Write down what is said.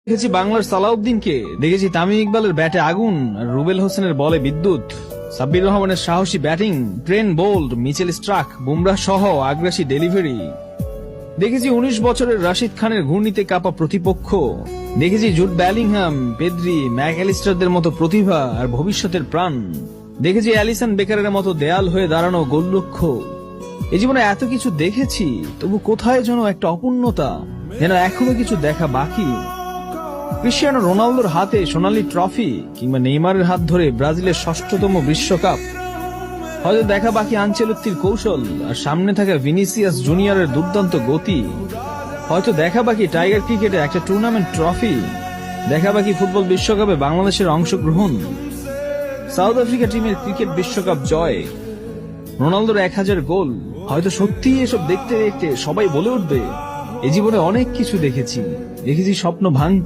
দেখেছি বাংলার সালাউদ্দিনকে, দেখেছি তামিম ইকবালের ব্যাটে আগুন আর রুবেল হোসেনের বলে বিদ্যুৎ, সাব্বির রহমানের সাহসী batting, Trent Boult, Mitchell Starc, Bumrah সহ আগ্রাসী ডেলিভারি। দেখেছি ১৯ বছরের রাশিদ খানের ঘূর্ণিতে কাঁপা প্রতিপক্ষ। দেখেছি জুড বেলিংহাম, পেদ্রি, ম্যাকঅ্যালিস্টারদের মতো প্রতিভা আর ভবিষ্যতের প্রাণ। দেখেছি অ্যালিসন বেকারের মতো দেয়াল হয়ে দাঁড়ানো গোলরক্ষক। এই জীবনে এত কিছু দেখেছি, তবু কোথায় যেন একটা অপূর্ণতা, যেন এখনো কিছু দেখা বাকি। ক্রিশ্চিয়ানো রোনালদোর হাতে সোনালী ট্রফি, কিংবা নেইমারের হাত ধরে ব্রাজিলের ৬ষ্ঠতম বিশ্বকাপ। হয়তো দেখা বাকি আনচেলত্তির কৌশল আর সামনে থাকা ভিনিসিয়াস জুনিয়রের দুর্দান্ত গতি। হয়তো দেখা বাকি টাইগার ক্রিকেটে একটা টুর্নামেন্ট ট্রফি। দেখা বাকি ফুটবল বিশ্বকাপে বাংলাদেশের অংশগ্রহণ, সাউথ আফ্রিকা টিমের ক্রিকেট বিশ্বকাপ জয়, রোনালদোর ১০০০ গোল। হয়তো সত্যি এসব দেখতে দেখতে সবাই বলে উঠবে, এ জীবনে অনেক কিছু দেখেছি, দেখেছি স্বপ্ন ভাঙতে।